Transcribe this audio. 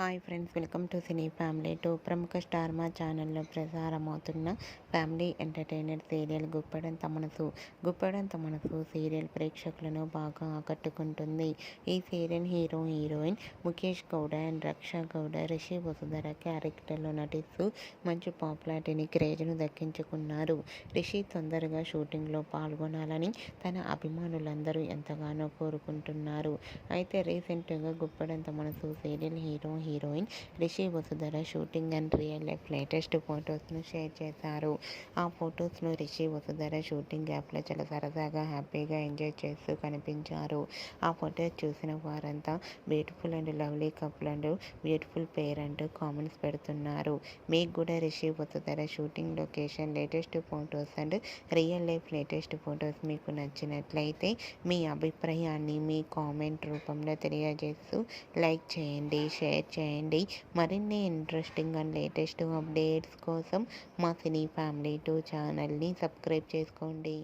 Hi friends, welcome to cine family two. ప్రముఖ star Maa ఛానల్లో ప్రసారమవుతున్న family entertainer serial Guppedantha Manasu serial ప్రేక్షకులను బాగా ఆకట్టుకుంటుంది. ఈ serial hero heroine Mukesh Gowda and Raksha Gowda Rishi Vasudhara క్యారెక్టర్లో నటిస్తూ మంచి పాపులారిటీని క్రేజ్ను దక్కించుకున్నారు. రిషి తొందరగా షూటింగ్లో పాల్గొనాలని తన అభిమానులందరూ ఎంతగానో కోరుకుంటున్నారు. అయితే రీసెంట్గా Guppedantha Manasu serial hero heroine Rishi Vasudhara shooting and real life latest ఫొటోస్ను షేర్ చేశారు. ఆ ఫొటోస్లో రిషి వసుధర షూటింగ్ యాప్లో చాలా సరదాగా హ్యాపీగా ఎంజాయ్ చేస్తూ కనిపించారు. ఆ ఫొటోస్ చూసిన వారంతా beautiful and lovely couple and beautiful పేర్ అంటూ కామెంట్స్ పెడుతున్నారు. మీకు కూడా Rishi Vasudhara shooting location latest photos and real life latest photos మీకు నచ్చినట్లయితే మీ అభిప్రాయాన్ని మీ కామెంట్ రూపంలో తెలియజేస్తూ లైక్ చేయండి, షేర్ చేయండి. మరిన్ని ఇంట్రెస్టింగ్ అండ్ లేటెస్ట్ అప్డేట్స్ కోసం మా సినీ ఫ్యామిలీ 2 ఛానల్ని సబ్స్క్రైబ్ చేసుకోండి.